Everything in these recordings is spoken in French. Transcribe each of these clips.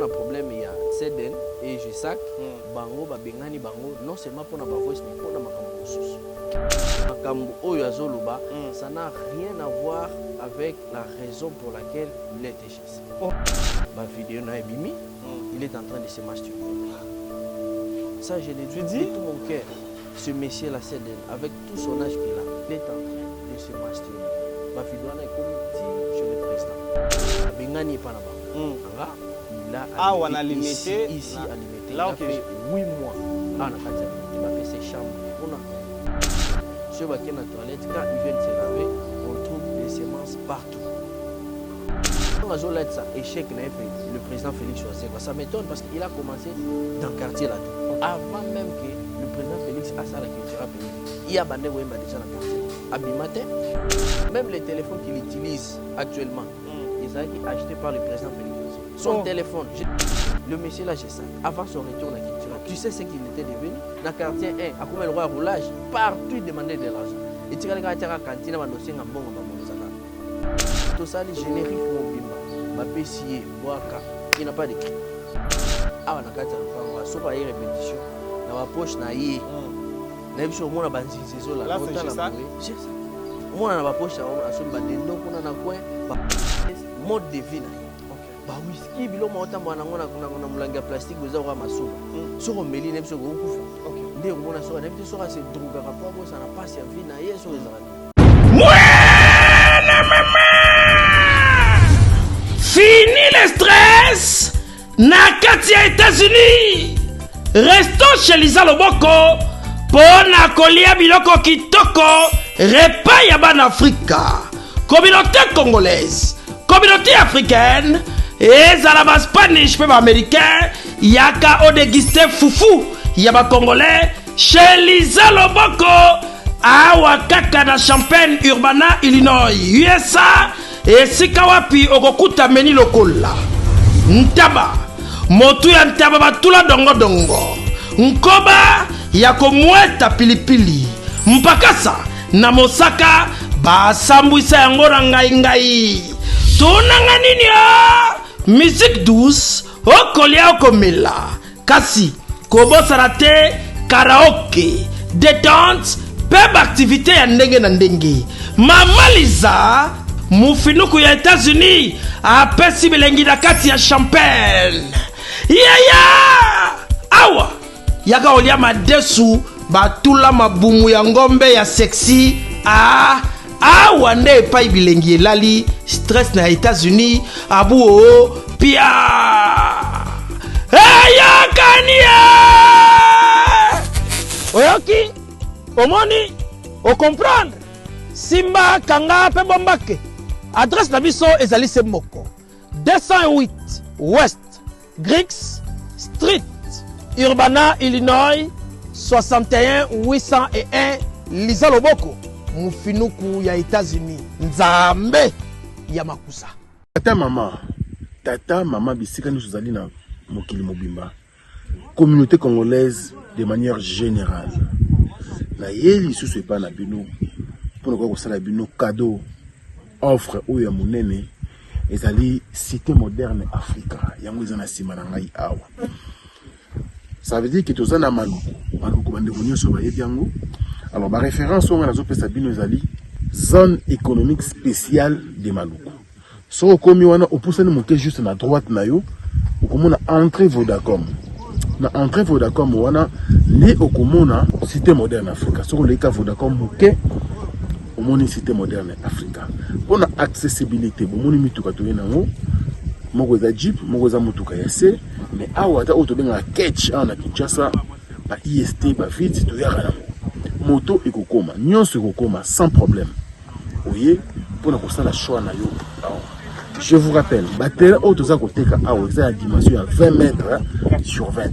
un problème il y a Seden et Jesak bango ba bengani bango non seulement pour na ba voice mais pour na makambo mosusu makambo oyo azoluba ça n'a rien à voir avec la raison pour laquelle il était chez ça. Ma vidéo na ebimi il est en train de se masturber. Ça je l'ai dit de tout mon cœur. Ce monsieur là Seden avec tout son âge qu'il a, il est en train de se masturber. Ma vidéo na comité chez le président. Bengani pas là-bas. Il a limité ici à limiter. Là, il a fait 8 mois. Il a fait ses chambres. Ceux qui sont dans la toilette, quand ils viennent se laver, on trouve des semences partout. On a ça échec le président Félix Choisé. Ça m'étonne parce qu'il a commencé dans le quartier là. Avant même que le président Félix a ça la culture pays. Il y a bandé déjà dans le quartier. Abimate, même les téléphones qu'il utilise actuellement, ils ont été achetés par le président Félix. Son téléphone, le monsieur là, j'ai ça. Avant son retour à la culture, tu sais ce qu'il était devenu. Dans le quartier 1, à combien le roi roulage, partout il demandait de l'argent. Et tu regardes la cantine, on a dossier en bon, tout ça, les génériques, ma PCA, Boaka, il n'a pas de cri. Ah, on a quatre enfants, on a répétition. Dans ma poche, on a yé. On a vu sur moi, on a bâti ces eaux là. Là, c'est ça. C'est ça. Moi, on a ma poche, on a sur le bandé, donc on a un coin, mode de vie. Ba whisky bilo mota mwana ngona kuna mulanga plastique boza kwa masuba soko meli nemso ko kufa nde ngona soko nemso soko se druga ka kwa ça na passe ya vie na yeso ezali fini le stress na kati ya États-Unis. Restons chez Lisa Loboko pona kolia biloko kitoko repas ya ban Afrika. Communauté congolaise, communauté africaine et à Spanish peu américain yaka o déguisté foufou yaba congolais chez Lisa Loboko awa kaka na Champaign Urbana Illinois USA et sikawapi okokuta meni lokola ntaba motu ya ntaba batula dongo dongo nkoba yako mweta pilipili mpakasa na mosaka basambwisa yango na ngai tunanga nini musique douce okolia okomela kasi kobosana te karaoke détente peb activité ya ndenge na ndenge. Mama Lisa mufinuku ya États-Unis apesi bilengi na kati ya Champagne yaya awa yaka olia madesu batula mabumu ya ngombe ya sexy awa nde epai bilengi elali stress na États-Unis abu o pia eyakania oyoki omoni o comprendre simba kanga pe bombake adresse na biso ezali se moko 208 West Griggs Street Urbana Illinois 61 801 Lisa Loboko mufinuku ya États-Unis nzambe ya makusa. Tata mama bisika nous allons na mokili mobimba communauté congolaise de manière générale na yeli susu pas na bino pour ko sala bino cadeau offre oyo ya monene ezali cité moderne Africa yango ezana sima na ngai awa. Ça veut dire que tous en maluku bande bonyo so ba yebiango. Alors ma référence on a zo pesa bino ezali zone économique spéciale de Maluku. So komi wana opusani moke juste na droite na yo okomona entrée Vodacom. Na entrée Vodacom wana ni okomona cité moderne Africa. So le ka Vodacom moke omoni cité moderne Africa. Pona accessibilité bomoni mituka to yenango moko za Jeep moko za mutuka ya se mais awa ta auto benga catch na Kinshasa ba IST ba vite to yaka moto ekokoma nyonso ekokoma sans problème. Oye pour na la choix na yo. Je vous rappelle, batterie auto koteka awa c'est la dimension à 20 mètres sur 20.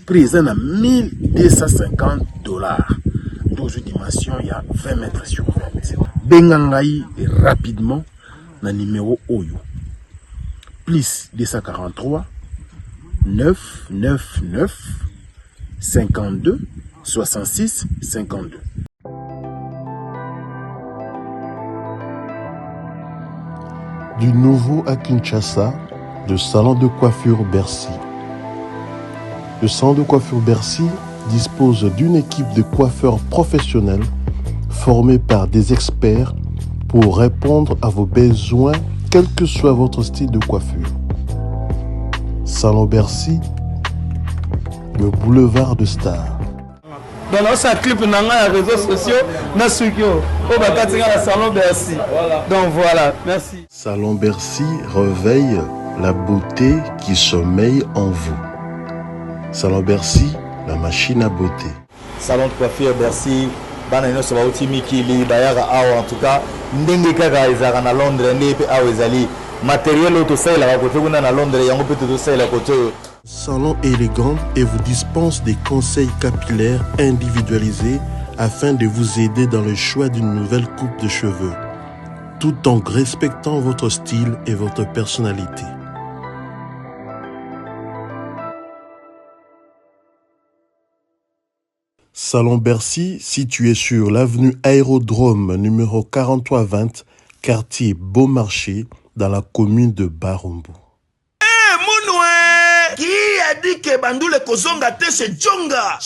Prix à 1250 $. Dans une dimension il y a 20 mètres sur 20. Bengangai rapidement na numéro Oyo. Plus 243 999 52 66 52. Du nouveau à Kinshasa, le salon de coiffure Bercy. Le salon de coiffure Bercy dispose d'une équipe de coiffeurs professionnels formés par des experts pour répondre à vos besoins, quel que soit votre style de coiffure. Salon Bercy, le boulevard de Stars. Donc, c'est un clip dans les réseaux sociaux, dans le salon Bercy. Donc voilà, merci. Salon Bercy réveille la beauté qui sommeille en vous. Salon Bercy, la machine à beauté. Salon de coiffure Bercy, bana nyonso bauti mikili bayaka awa en tout cas ndenge kaka ezalaka na Londres ndenge pe awa ezali matériel oyo tosalelaka kote kuna na Londres yango mpe tozosalela kote oyo. Salon élégant et vous dispense des conseils capillaires individualisés afin de vous aider dans le choix d'une nouvelle coupe de cheveux, tout en respectant votre style et votre personnalité. Salon Bercy, situé sur l'avenue Aérodrome numéro 4320, quartier Beaumarchais, dans la commune de Barumbu. Qui a dit que Bandoule Kozonga te chez Djonga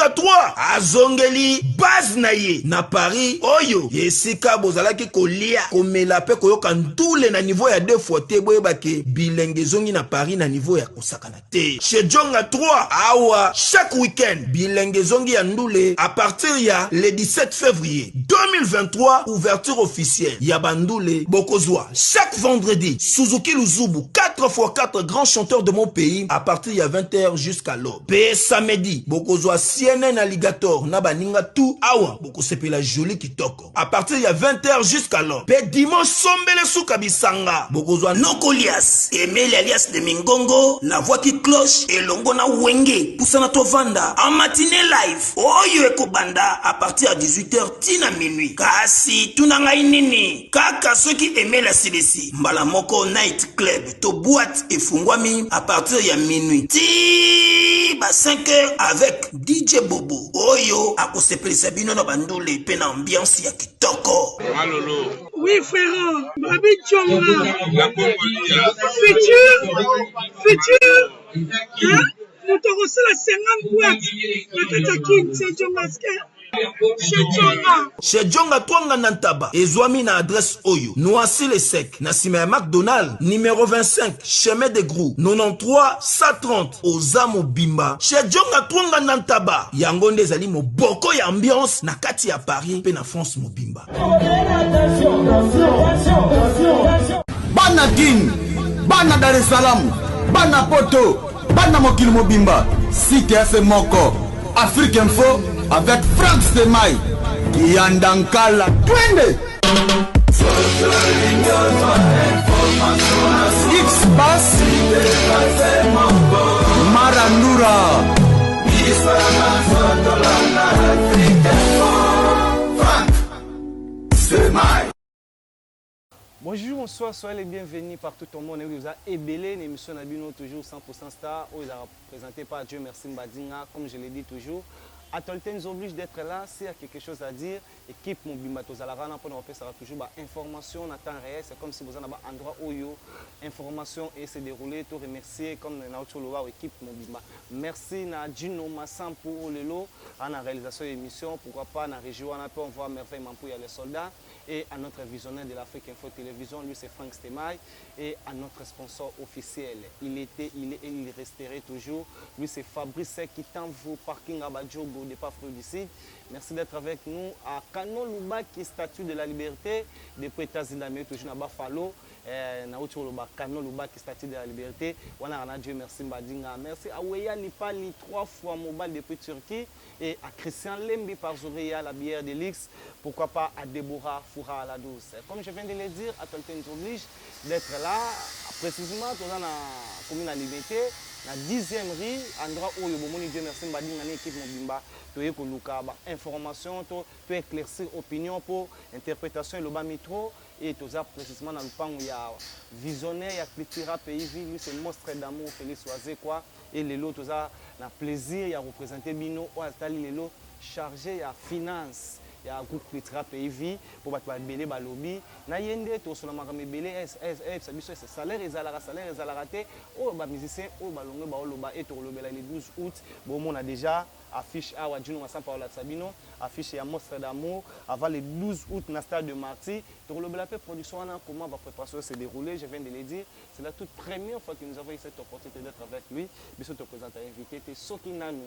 3 azongeli base na ye na Paris oyo yesika bozalaki kolia komela pe koyoka ndule na niveau ya 2 fois te boyebake bilenge zongi na Paris na niveau ya kosakana te chez Djonga 3 awa chaque week-end bilenge zongi ya ndule à partir ya le 17 février 2023 ouverture officielle ya Bandoule Bokozwa chaque vendredi Suzuki Luzubu 4x4 grands chanteurs de mon pays à partir de 20h jusqu'à l'aube. Pe samedi, bokozwa CNN Alligator na baninga tout awa bokosepela la jolie kitoko. À partir de 20h jusqu'à l'aube. Pe dimanche sombele suka bisanga. Bokozwa Nokolias, Emile alias de Mingongo, la voix qui cloche et longo na wenge poussana tovanda en matinée live. Oyo ekobanda à partir de 18h tina minuit. Kasi tunanga inini. Kaka ceux qui aimaient la CDC. Mbala moko night club to boîte et fungwami à partir de minuit. Ti ba 5h avec DJ Bobo. Oyo akosepeli sabino na bandole pe na ambiance ya kitoko. Malolo. Oui frère, Babi Djonga. Futur. Hein? Nous te reçons la 50 boîtes. La Katakin, c'est Djonga. Chez Djonga Twanga Nantaba, Ezwami na adresse Oyo, Noisy le Sec, Nassime McDonald, numéro 25, chemin de Grou, 93 130, Ozamo Bimba. Chez Djonga Twanga Nantaba, Yangonde Zali mo boko ya ambiance, na kati ya Paris, pe na France mo Bimba. Bana King, Bana Dar es Salaam, Bana Poto, Bana Mokili Mobimba, CTF Moko, Afrique Info, avec Frank Stemai, Yandankala, Twende, X-Bass, Marandura, Frank Stemai. Bonjour, bonsoir, soyez les bienvenus partout au monde. Vous avez ébélé une émission Nabino toujours 100% star. Vous avez présenté par Dieu merci Mbadinga, comme je l'ai dit toujours. Atolté nous oblige d'être là, s'il y a quelque chose à dire, équipe Mobimba Tozalarana pour nous ça sera toujours information en temps réel, c'est comme si vous avez un endroit où yo information et se dérouler, tout remercier comme Naoto Loa équipe Mobimba. Merci na Djino Massan pour le lot en la réalisation de l'émission, pourquoi pas dans la région on peut voir merveilleusement pour les soldats et à notre visionnaire de l'Afrique Info Télévision, lui c'est Frank Stemai et à notre sponsor officiel. Il était, il est et il resterait toujours. Lui c'est Fabrice qui t'envoie parking à Badjogo au départ d'ici. Merci d'être avec nous à Canon Luba qui est statue de la liberté depuis États-Unis d'Amérique toujours à Buffalo. Naoto Luba Canon Luba qui est statue de la liberté. On a Dieu merci Mbadinga. Merci à Weya Lipali 3 fois mobile depuis Turquie et à Christian Lembi par Zoria la bière de l'X. Pourquoi pas à Deborah Foura à la douce. Comme je viens de le dire, Atolté nous oblige d'être là précisément dans la commune à Liberté. La 10e rue, endroit où Dieu merci Mbadinga l'équipe Mobimba. Tu es information, tu éclaircir opinion pour interprétation et le bas métro et tout ça précisément dans le pan où il y a visionnaire, il y a culture pays lui c'est monstre d'amour Félix Oisé quoi et les lots tout ça na plaisir il y a représenté Bino ou Atali les lots chargé à finance ya groupe Clitera PV pour bato babele balobi na yende to sona makame belé ça biso salaire ezalaka te o ba musicien o balongwe ba oloba et to lobela le 12 août bon on a déjà affiche à Wadjuno Massampa Ola Sabino, affiche à Monstre d'Amour, avant le 12 août dans le stade de Marty. Donc le production, comment la préparation s'est déroulée, je viens de le dire. C'est la toute première fois que nous avons eu cette opportunité d'être avec lui. Mais ce te présente invité, c'est Sokinanu,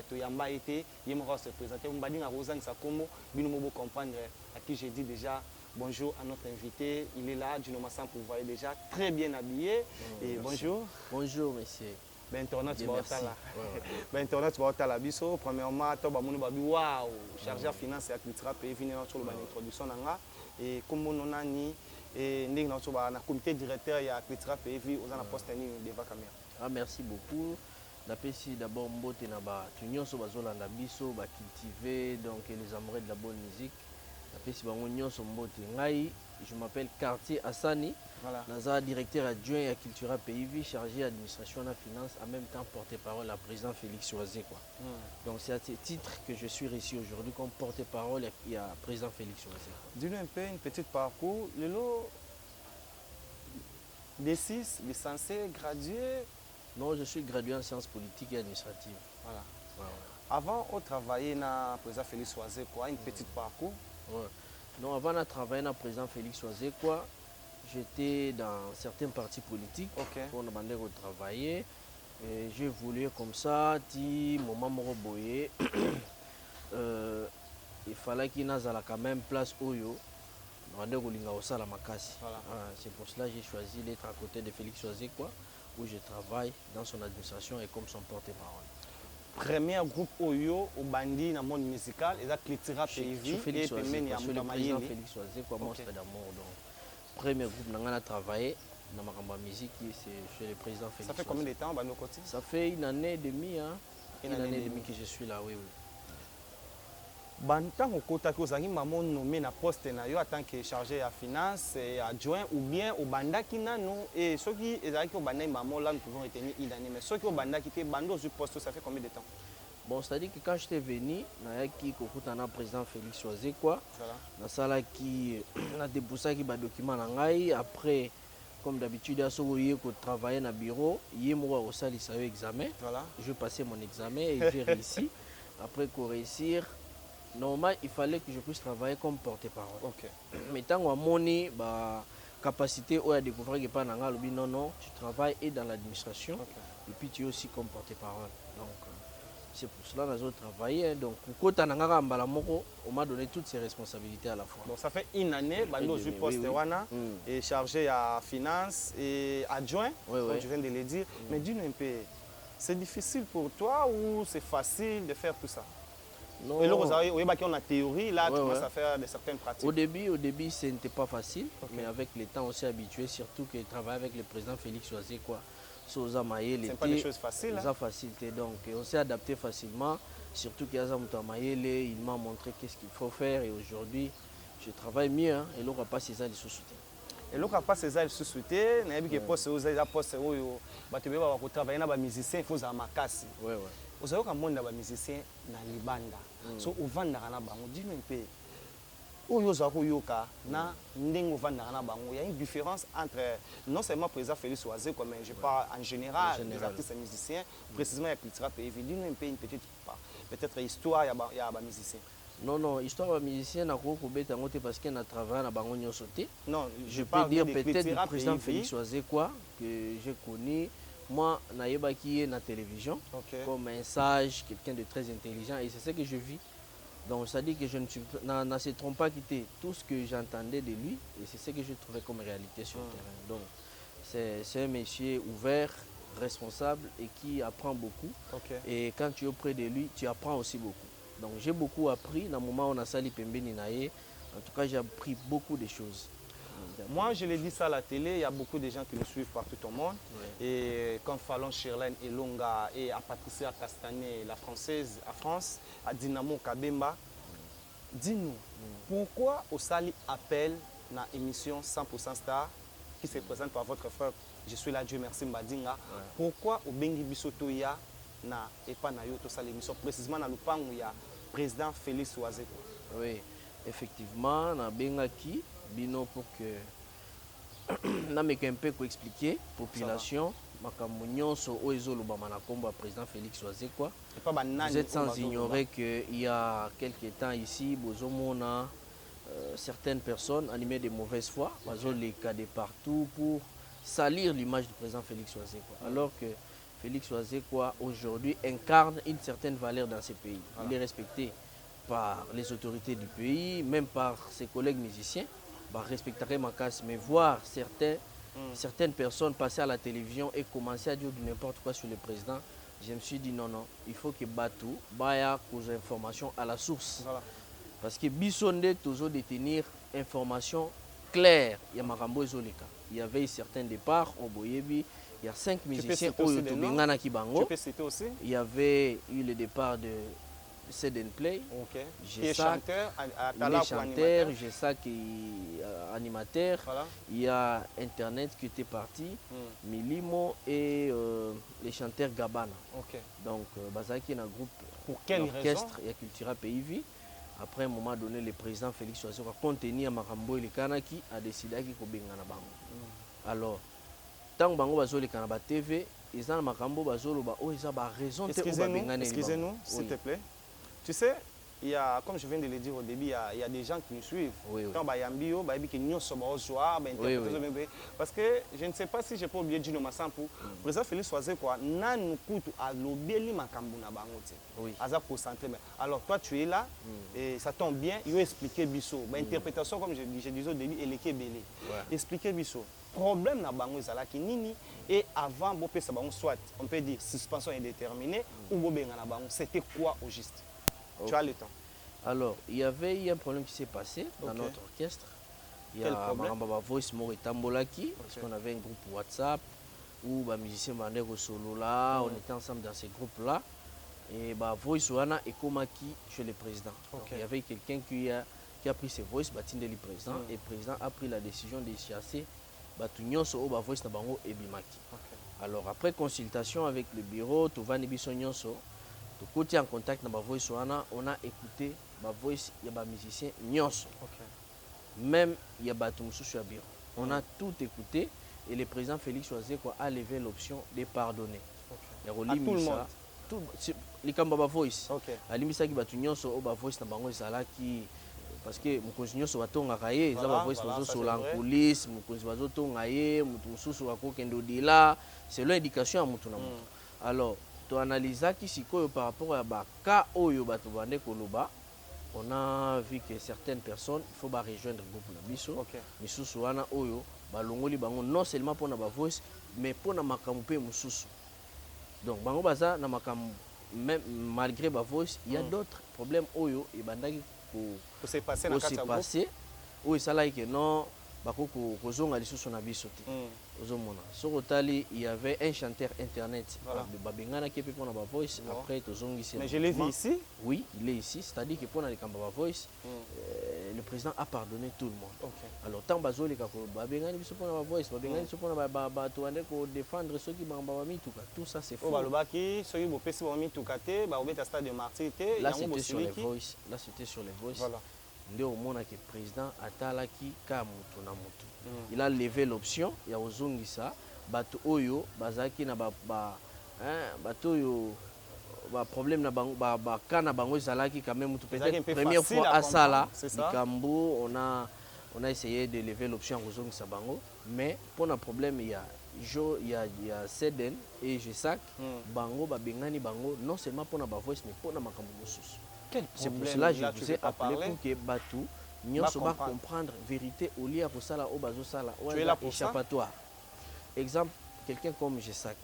Toyamba été, Yemora se présenter, Mbadina Rosan Sakomo, Binomobo comprendre à qui j'ai dit déjà. Bonjour à notre invité, il est là, Djuno Massampa, vous voyez déjà, très bien habillé. Et bonjour. Bonjour, monsieur. Internet Internet la biso premièrement to ba moni ba bi waouh chargé finance et Clitera PV na sur l'introduction nanga et comme on nani et nding na ba na comité directeur ya Clitera PV aux na poste ni devant caméra. Ah merci beaucoup. Napesi d'abord mbote na ba tunyoso bazolanda biso ba cultiver donc les amoureux de la bonne musique. Napesi bango nyonso mbote ngai je m'appelle Cartier Assani. Voilà. Naza directeur adjoint à Clitera PV, chargé d'administration et de finance, en même temps porte-parole à président Félix Oisé. Donc c'est à ce titre que je suis ici aujourd'hui comme porte-parole à président Félix Oisé. Dis-nous un peu une petite parcours. Le lot D6, licencié, gradué. Non, je suis gradué en sciences politiques et administratives. Voilà. Ouais. Avant, on travaillait na président Félix Oisé, quoi, une petite parcours. Ouais. Non, avant de travailler na président Félix Oisé, quoi. J'étais dans certains partis politiques pour nous demander de travailler. J'ai voulu comme ça, ti moment moroboye. Il fallait qu'il y ait quand même place Oyo. C'est pour cela que j'ai choisi d'être à côté de Félix Oisé, quoi, où je travaille dans son administration et comme son porte-parole. Premier groupe Oyo au bandi dans le monde musical, et Clitera PV. Félix Oisé, le président Félix Oisé, quoi, Monstre d'Amour. Premier groupe dans a travaillé dans ma musique, c'est chez le président Félix. Ça fait combien de temps à nos côtés? Ça fait une année et demie, hein? Une année et demie que je suis là, oui. Bantan au côté que vous avez nommé na poste na yo en tant que chargé à finance et adjoint ou bien au banda qui n'a non et ceux qui est au banda maman là nous pouvons retenir une année mais ceux qui au banda qui était bando sur poste ça fait combien de temps? Bon, c'est-à-dire que quand j'étais venu, il y a un président Félix Oisé, quoi. Dans ça, qui a déposé des documents. Après, comme d'habitude, il y a travaillé dans le bureau. Il y a un examen. Je passais mon examen et j'ai réussi. Après qu'on réussir, normalement, il fallait que je puisse travailler comme porte-parole. Mais tant que j'ai capacité à découvrir que non, tu travailles et dans l'administration et puis tu es aussi comme porte-parole. Donc, c'est pour cela que nous avons travaillé. Donc, on m'a donné toutes ces responsabilités à la fois. Donc, ça fait une année, je poste et chargé à finance et adjoint, comme je viens de le dire. Mais dis-nous un peu, c'est difficile pour toi ou c'est facile de faire tout ça? Non. Et là, vous avez une théorie, là, tu commences à faire de certaines pratiques. Au début, ce n'était pas facile, mais avec le temps, on s'est habitué, surtout que travailler avec le président Félix Oisé, quoi. Ce n'est pas des choses faciles. Donc, on s'est adapté facilement, surtout qu'il il m'a montré qu'est-ce qu'il faut faire et aujourd'hui, je travaille mieux hein, et l'on n'a pas ces ailes sous-soutien. Et l'on n'a pas ces ailes sous-soutien, il y a des postes où il travailler avec les musiciens, il faut avoir ma casse. Vous avez un monde de musiciens dans les bandes. So, au vent dans la bande, on dit un peu. Il y a une différence entre non seulement le président Félix Oisé, mais je parle en général des artistes et musiciens, précisément avec Clitera PV. Dis-nous un peu une petite peut-être histoire il y a des musiciens. Non, histoire des musiciens, parce qu'il a travaillé dans le sauté. Non, je peux dire peut-être le président Félix Oisé, quoi, que j'ai connu. Moi, je suis dans la télévision comme un sage, quelqu'un de très intelligent, et c'est ce que je vis. Donc, ça dit que je ne se trompe pas quitter tout ce que j'entendais de lui, et c'est ce que je trouvais comme réalité sur le terrain. Donc, c'est un monsieur ouvert, responsable et qui apprend beaucoup. Et quand tu es auprès de lui, tu apprends aussi beaucoup. Donc, j'ai beaucoup appris. Dans le moment où on a sali Pembeni Naye, en tout cas, j'ai appris beaucoup de choses. Moi, je l'ai dit ça à la télé, il y a beaucoup de gens qui nous suivent partout au monde. Et comme Fallon Shirlène Elonga et à Patricia Castanet, la française à France, à Dynamo Kabemba, dis-nous, pourquoi Osali appelle dans l'émission 100% Star qui se présente par votre frère, je suis là, Dieu merci Mbadinga, pourquoi au Bengi Bisotoya na et pas na yo to l'émission précisément dans le pan où il y a président Félix Oisé? Oui, effectivement, na bengaki bino pour que na meka un peu ko expliquer population makambo nyonso o ezoloba na kombo ya président Félix Wazekwa. Vous êtes sans ignorer que il y a quelques temps ici bozomona certaines personnes animées de mauvaise foi, les cas de partout pour salir l'image du président Félix Wazekwa. Alors que Félix Wazekwa aujourd'hui incarne une certaine valeur dans ce pays. Il est respecté par les autorités du pays, même par ses collègues musiciens. Respecterait ma casse, mais voir certaines personnes passer à la télévision et commencer à dire du n'importe quoi sur le président, je me suis dit non, il faut que Batou baya cause information à la source. Voilà. Parce que Bissonde toujours détenir information claire. Il y a Marambo et Zoleka. Il y avait certains départs au Boyebi. Il y a 5 musiciens au Yotubengana Kibango. Tu peux citer aussi? Il y avait eu le départ de Set and Play. Okay. Qui est chanteur, Gessa qui est animateur. Voilà. Il y a Internet qui était parti, Milimo et les chanteurs Gabana. Okay. Donc, Bazaki est un groupe d'orchestre et Cultura PIV. Après un moment donné, le président Félix Wazekwa a contenu Marambo et le Kanaki a décidé qu'il faut bengana bango. Alors, tant que bango bazo le Kanaba TV, ils ont Marambo bazo lo ba oh ils ont raison de excusez-nous, s'il te plaît. Tu sais, il y a, comme je viens de le dire au début, il y a des gens qui nous suivent. Quand parce que je ne sais pas si je peux oublier Dino Massampo. Le président Félix Wazekwa n'a nous coûte à l'obéli makambouna bangote. Concentré. Alors toi tu es là et ça tombe bien. Il faut expliquer Bisso. Interprétation comme je disais au début, elle est belé. Expliquer Bisso. Problème na bango ezalaki nini et avant bo pesa bango soit on peut dire suspension indéterminée ou bo benga na bango c'était quoi au juste? Tu as le temps. Alors, il y avait eu un problème qui s'est passé dans notre orchestre. Il y a Maramba Voice Mori Tambolaki, parce qu'on avait un groupe WhatsApp où les musiciens Bandego Solo là, on était ensemble dans ces groupes-là. Et Voice Wana et Komaki chez le président. Donc, il y avait quelqu'un qui a pris ses voices, Batinde le président, et le président a pris la décision de chasser Batunion sur Voice Nabango et Bimaki. Alors, après consultation avec le bureau, Touvani Bissonyonso, côté en contact avec ma voice, on a écouté ma voice, il y a des musiciens nyonso. Même il y a des sur le bureau. On a tout écouté et le président Félix Wazekwa a levé l'option de pardonner. Il y a tout le monde. Les Kambaba voice. A limisa ki batu nyonso ba voice na bango ezala ki parce que mukonzi nyonso batonga kaye eza ba voice bazo sola police, mukonzi bazo tonga ye, mutu mususu akokende odila, c'est l'indication à mutu na mutu. Alors to analyser qui sikoyo par rapport à cas oyo bato bande koloba, on a vu que certaines personnes il faut rejoindre le groupe na biso misusu wana oyo balongoli bango non seulement pour na ba voice mais pour na makambo pe mususu. Donc bango baza na makambo même malgré ba voice il y a d'autres problèmes oyo et bandaki ko se passer na kati ya groupe oyo sala que non bakoko kozonga lisusu na biso te. Ozomona sokotali il y avait un chanteur internet babengana qui peut pour na ba voice après tozongisi. Mais je l'ai vu ici. Oui, il est ici, c'est-à-dire que pour na lekamba ba voice le président a pardonné tout le monde. Alors tant bazoli ka ko babengani biso pour na ba voice babengani biso pour na ba to ande ko défendre ceux qui bamba ba mituka, tout ça c'est faux. Balobaki soki bo pesi ba mituka te ba obeta stade de martyr te là c'était sur les voice, là c'était sur les voice. Voilà. Nde omona que président atalaki ka mutu na mutu. Il a levé l'option ya ozongisa bato oyo bazaki na bato oyo ba problème na bango ba kana bango ezalaki quand même mutu peut-être première fois à Sala Likambo on a essayé de lever l'option ozongisa bango mais pour un problème il y a Seden et Jesak bango ba bengani bango non seulement pour na ba voice mais pour na makambo mosusu. C'est pour cela que je vous ai appelé pour que Batou nous va comprendre vérité au lieu de ça au bazo sala ou échappatoire. Exemple, quelqu'un comme Jesak.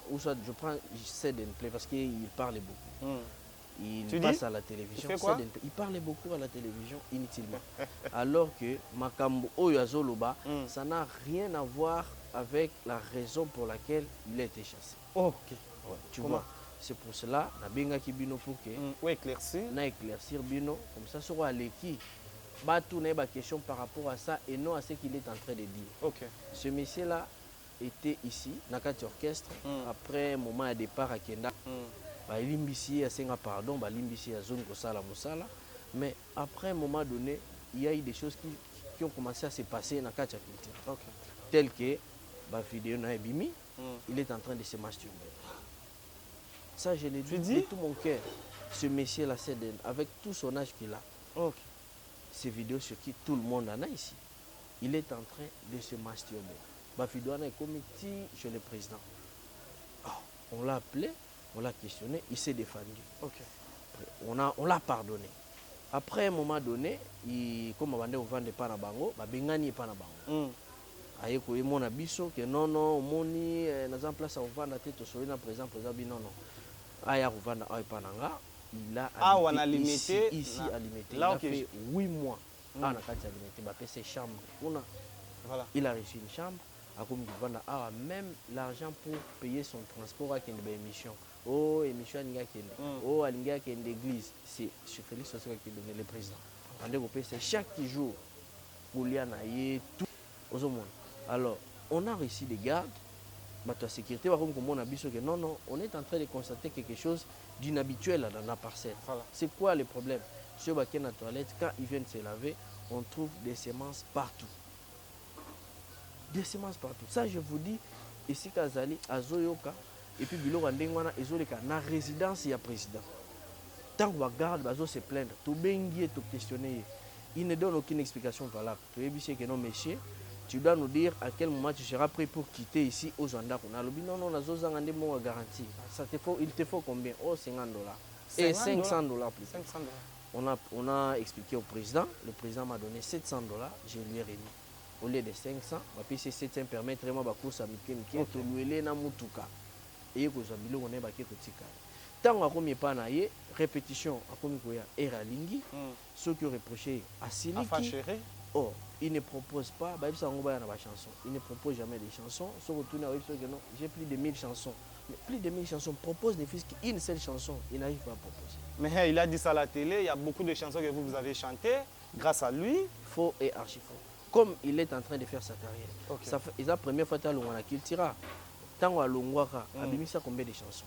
Ou soit je prends Seden Play parce qu'il parle beaucoup. Il passe à la télévision. Il parle beaucoup à la télévision inutilement. Alors que Makambo Oyazoloba, ça n'a rien à voir avec la raison pour laquelle il a été chassé. Tu vois. C'est pour cela na ki bino pour que éclaircir bino comme ça sera l'équipe ba tout na ba question par rapport à ça et non à ce qu'il est en train de dire. Ce monsieur là était ici na kati orchestre après un moment de départ à Kenda ba limbisi ya senga pardon ba limbisi ya zone ko sala musala Mais après un moment donné, il y a eu des choses qui ont commencé à se passer dans la culture. Ok. Tel que la vidéo na Bimi, il est en train de se masturber. Ça, je l'ai dit de tout mon cœur. Ce monsieur-là, avec tout son âge qu'il a, ces vidéos sur qui tout le monde en a ici, il est en train de se masturber. La vidéo est committée chez le président. On l'a appelé, on l'a questionné, il s'est défendu. On l'a pardonné. Après un moment donné, comme on va vendre pas na bango, bengani pas na bango. Aye ko mon abiso que non moni na place on vendre tête sur na président non. Aya ko vendre ay pananga, il a limité ici à limiter. Il a fait 8 mois. Na kati ya limité, ba pese chambre. Voilà. Il a reçu une chambre. Même l'argent pour payer son transport à une émission. Oh, émission oh, à l'église. C'est sur Félix Sossé qui donne le président. C'est chaque jour pour lui tout aux hommes. Alors, on a reçu des gardes. La sécurité, non, on est en train de constater quelque chose d'inhabituel dans la parcelle. Voilà. C'est quoi le problème? Sur la toilette, quand ils viennent se laver, on trouve des semences partout. Des semences partout. Ça, je vous dis, ici, Kazali, à Zoyoka, et puis Bilo Randengwana, et Zoleka, na résidence, il y a président. Tant qu'on regarde, Bazo se plaindre, tout bengi, tout questionner, il ne donne aucune explication valable. Tu es que non, monsieur, tu dois nous dire à quel moment tu seras prêt pour quitter ici aux Zanda. Non, non, on a garantie. Il te faut combien? Oh, $50. Et $500 plus. On a expliqué au président, le président m'a donné $700, je lui ai remis. Au lieu de 500, puis ces 700 permettent vraiment de course à Mikem qui est loué na mutuka. Et que Zabilo on est baké kotika. Tant à combien pas naie répétition à combien koya eralingi ceux qui ont reproché à Siliki. Oh, il ne propose pas, bah ça on va dans la chanson. Il ne propose jamais des chansons. Sauf retourner avec ceux que non, j'ai plus de 1000 chansons. Mais plus de 1000 chansons propose des fils qu'une seule chanson, il n'arrive pas à proposer. Mais il a dit ça à la télé, il y a beaucoup de chansons que vous avez chantées grâce à lui. Faux et archi faux. Comme il est en train de faire sa carrière. Ça fait la première fois que tu tira. Tant que tu as mis ça combien de chansons?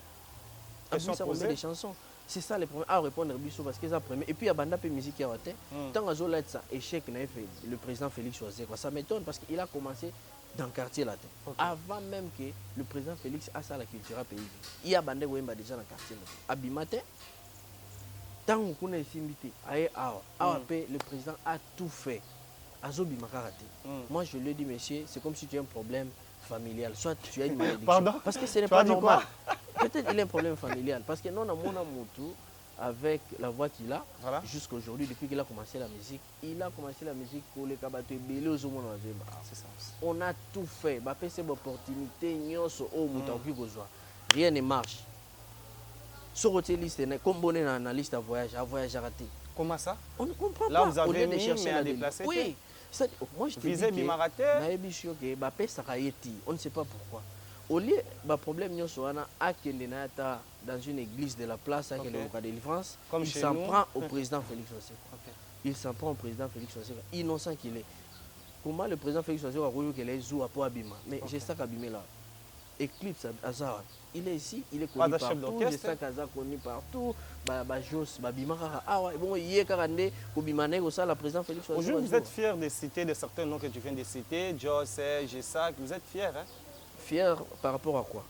Combien de chansons? C'est ça le problème. À répondre parce que ça première. Et puis il y a banda musique qui a été. Tant que tu as ça échec le président Félix Soissé. Ça m'étonne parce qu'il a commencé dans le quartier latin. Avant même que le président Félix a ça la culture pays. Il y a banda Wemba déjà dans le quartier latin. Abimate. Tant qu'on est invité, le président a tout fait. Moi je lui ai dit, monsieur, c'est comme si tu as un problème familial. Soit tu as une malédiction. Pardon? Parce que ce n'est pas normal. Peut-être qu'il a un problème familial. Parce que non, avec la voix qu'il a, voilà. Jusqu'à aujourd'hui, depuis qu'il a commencé la musique, pour les cabatos belés aux hommes. On a tout fait. C'est une opportunité. Rien ne marche. Sur votre liste, comme on est dans la liste à voyage raté. Comment ça? On ne comprend pas. Là, vous avez mis, mais à déplacer. Oui. Moi, je te dis on ne sait pas pourquoi. Au lieu de problème, dans une église de la place, avec le délivrance, il s'en prend au président Félix Soissé. Il s'en prend au président Félix Soissé. Innocent qu'il est. Comment le président Félix Soissé a dit qu'il est zou à pas abîmer? Mais j'ai ça qu'abîmer là. Eclipse Azar. Il est ici, il est connu partout, j'ai ça qu'Azar connu partout. Aujourd'hui, vous êtes fier de citer de certains noms que tu viens de citer, Joss, Gessac, vous êtes fier, hein? Fier par rapport à quoi?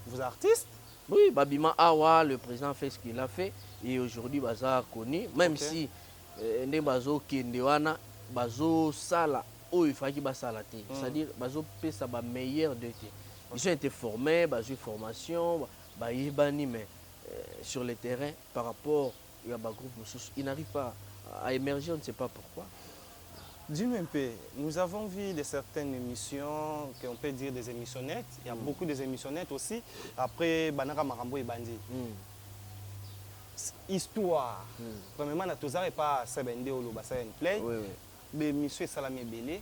Vous êtes artiste? Oui, Babima Awa, le président fait ce qu'il a fait et aujourd'hui Bazar connu, même si Bazo Kendewana, Bazo Sala, il faut qu'il Basala. C'est-à-dire Bazo fait sa meilleure de tes. Ils ont été formés, basés formation, mais sur le terrain, par rapport à un groupe, ils n'arrivent pas à émerger, on ne sait pas pourquoi. Dis-nous un peu, nous avons vu de certaines émissions, qu'on peut dire des émissionnettes, il y a beaucoup d'émissionnettes aussi, après Banara Marambo et Bandi. Histoire, premièrement, na tozar et pas Sebende ou Lobasa en play, mais monsieur Salami Belé.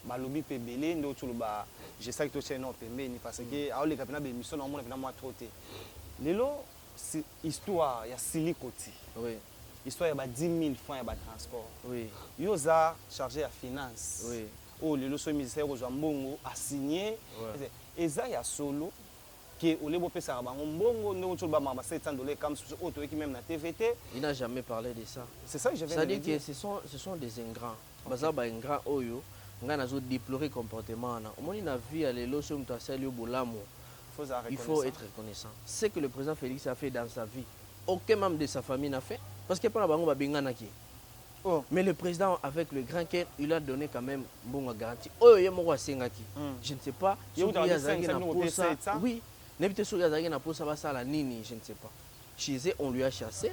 Balobi pe belé ndo tuluba je sais que tu es non pembeni parce que a ole kapena be mission na mona pena moi troté lelo histoire ya silikoti histoire ya ba 10 000 francs ya ba transport yoza chargé à finance lelo so ministère ko mbongo a signé eza ya solo que au lieu de faire bango mbongo ndongo tso ba mama 700 dollars comme sur auto qui même na TVT. Il n'a jamais parlé de ça. C'est ça que je viens de C'est-à-dire dire. que ce sont des ingrats. Baza ba ingrat oyo nga nazo déplorer comportement na. Omoni na vie à l'élo so mtu asali yo bolamo. Il faut être reconnaissant. Ce que le président Félix a fait dans sa vie, aucun membre de sa famille n'a fait parce que pas bango ba bengana ki. Oh. Mais le président, avec le grand cœur, il a donné quand même bon garantie. Oh, il y a mon Sengaki. Je ne sais pas. Il y a oui. N'habite sur Yazaki n'a pas ça la nini, je ne sais pas. Chez eux, on lui a chassé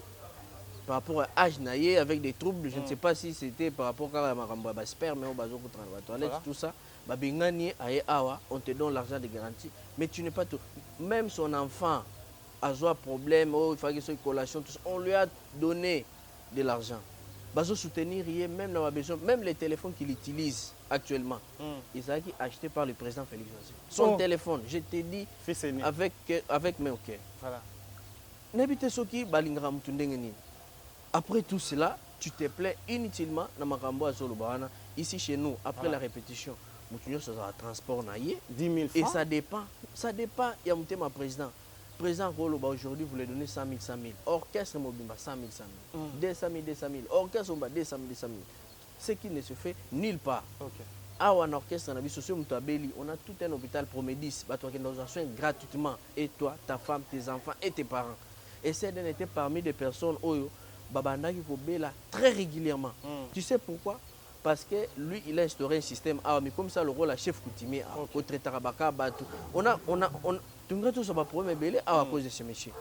par rapport à âge naïe avec des troubles. Je ne sais pas si c'était par rapport à ma sperme ou bazo contre la toilette, tout ça. Babingani aye awa, on te donne l'argent de garantie, mais tu n'es pas tout. Même son enfant a un problème, oh, il faut qu'il soit collation, tout ça. On lui a donné de l'argent. Bazo soutenir même dans ma besoin, même les téléphones qu'il utilise actuellement, ils ont été achetés par le président Félix Antoine. Son téléphone, je t'ai dit, avec mes ok. Voilà. N'habite soki balingara mutundengeni. Après tout cela, tu te plais inutilement dans Makambo à Zolobana. Ici chez nous, après la répétition, mutunyo sur un transport naïe. 10 000 francs. Et ça dépend. Ça dépend. Il y a mon président. Président Roloba aujourd'hui voulait donner 100 000, 100 000. Orchestre Mobimba 100 000, 100 000. 200 000, 200 000. Orchestre Mobimba 200 000, 200 000. Ce qui ne se fait nulle part. Okay. Ah, un orchestre, on a tout un hôpital Promédis, qui nous soins gratuitement. Et toi, ta femme, tes enfants et tes parents. Et Cédène était parmi des personnes Oyo, Babanda qui Kobela très régulièrement. Tu sais pourquoi? Parce que lui, il a instauré un système. Ah, mais comme ça, le rôle à chef coutumier, au traitarabaka, on a tout le problème belé à cause de ce monsieur.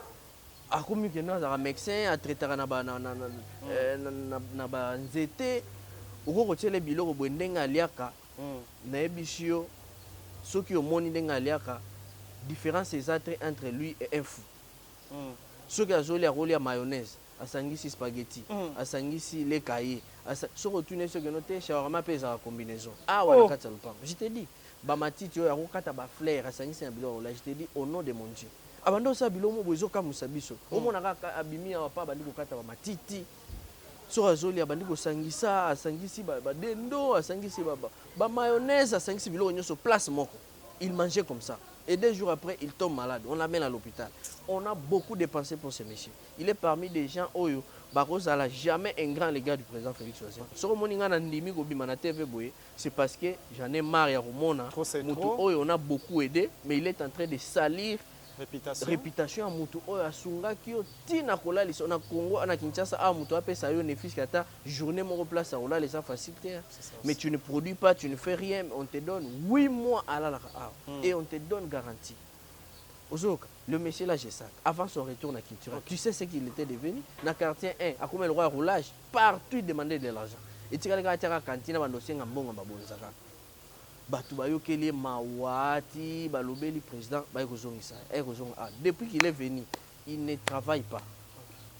A comme que nous avons médecin à traiter na ba nzete uko kotele biloko bwendenga aliaka na ebishio soki omoni ndenga aliaka différence entre lui et un fou. Soki azoli aroli ya mayonnaise asangisi spaghetti asangisi le cahier soki otune soki note shawarma pesa la combinaison wana kata lupango. Je te dis ba matiti oyo akokata ba fleur asangisi na biloko là, je te dis au nom de mon Dieu. Abando sa bilomo bozo ka musabiso omona kaka abimi ya pa bandi kokata ba matiti so azoli abandi kosangisa asangisi ba dendo asangisi ba mayonnaise asangisi biloko nyoso place moko. Il mangeait comme ça et 2 jours après il tombe malade, on l'amène à l'hôpital. On a beaucoup dépensé pour ce monsieur. Il est parmi des gens oyo bakoza la jamais un grand légat du président Félix Antoine. So moninga na ndimi ko bima na TV boye, c'est parce que j'en ai marre ya romona mutu oyo on a beaucoup aidé mais il est en train de salir réputation à mutu oyo asungaki yo tina kolali so na Congo na Kinshasa a mutu apesa yo nefis kata journée moko place à kolali ça facilité. Mais tu ne produis pas, tu ne fais rien, on te donne 8 mois à la et on te donne garantie. Ozoka, le monsieur là j'ai ça avant son retour na culture. Tu sais ce qu'il était devenu na quartier 1 à comme le roi roulage partout il demandait de l'argent. Et tu regardes la cantine ba dossier ngambonga babonzaka. Batu bayokeli mawati balobeli président bayekozongisa ekozonga depuis qu'il est venu il ne travaille pas.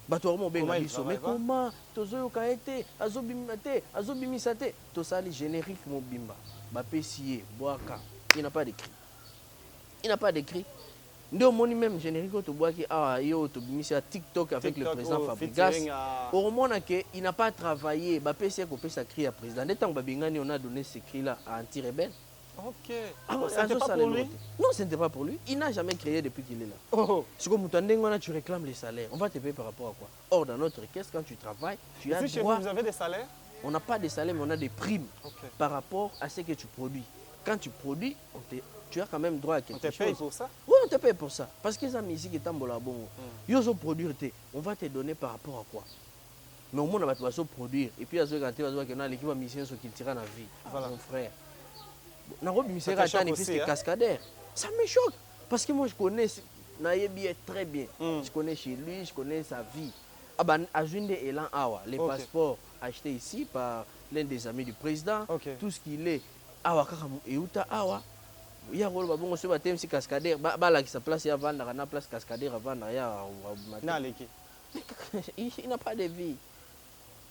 Batu mo benga biso mais comment tozoyoka ete azobimisa te tosali générique mobimba bapesiye boaka il n'a pas d'écrit. Il n'a pas d'écrit. Ndio moni même générique to boaki yo to bimisa TikTok avec le président Fabregas. Au moment que il n'a pas travaillé, bapesiye ko pesa cri à président. Dès tant babingani on a donné ce cri là à anti-rebelle. OK. C'était pas pour lui. Non, ce n'était pas pour lui. Il n'a jamais créé depuis qu'il est là. C'est comme tu réclames les salaires. On va te payer par rapport à quoi? Or, dans notre caisse, quand tu travailles, tu as droit. Vous avez des salaires? On n'a pas de salaire, mais on a des primes par rapport à ce que tu produis. Quand tu produis, tu as quand même droit à quelque chose. On te paye pour ça? Oui, on te paye pour ça. Parce que ça musique est en bongo. Ils ont produit, on va te donner par rapport à quoi? Mais au moins, on va te produire. Et puis, quand tu vas voir l'équipe de mission qui tire la vie. Mon frère. Cascadeur. Ça me choque. Parce que moi je connais Nayebi très bien. Je connais chez lui, je connais sa vie. Azunde Elan Awa, les passeports achetés ici par l'un des amis du président. Tout ce qu'il est. Awa Kakamu Euta Awa. Il y a un bon monsieur qui est cascadeur. Bala qui sa place, il y a une place cascadeur avant. Il n'a pas de vie.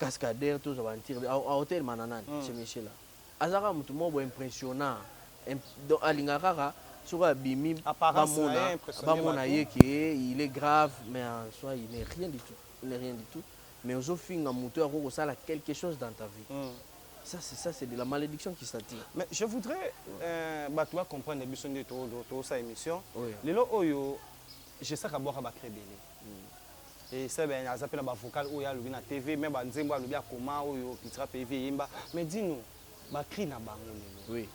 Cascadeur, tout ça va en tirer. À hôtel Mananan, ce monsieur-là. Azara mutu mo impressionnant donc alingakaka sur bimi bamona yeke il est grave mais en soi il n'est rien du tout mais aux finga mutu akoko sala quelque chose dans ta vie Ça, c'est de la malédiction qui s'attire. Mais je voudrais tu vas comprendre les missions de sa émission. Oui. Les lots oyo, je sais qu'à boire à créer belé. Et c'est bien, ils appellent un vocal où il y a le na TV, même un zembo le bien comment oyo qui sera payé imba. Mais dis-nous, ba cri na bango. Oui.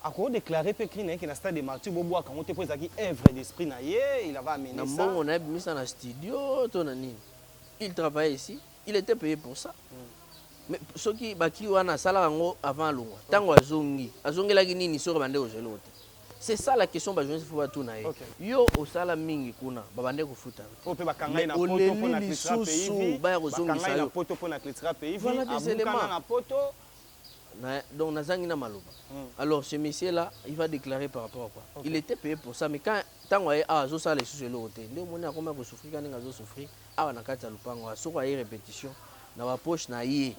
À quoi déclarer pe cri na qui na stade de Marty Bobo quand on te pose qui œuvre d'esprit na yé, il va amener ça. On a mis ça dans le studio, il travaillait ici, il était payé pour ça. Mais ce qui baki wana sala ngo avant longo tango azongi la nini sur bande au gelo. C'est ça la question ba journaliste faut tout na yo osala mingi kuna babande ko futa o pe bakanga na poto pour na klitra pays ba kozongi sa yo poto pour na klitra pays voilà des éléments na poto donc nazangi na maloba. Alors ce monsieur là il va déclarer par rapport à quoi il était payé pour ça mais quand tango azo sala les sous l'autre ndio mona akoma ko souffrir quand ngazo souffrir awa na kati ya lupango asoko ayi répétition na ba poche na ye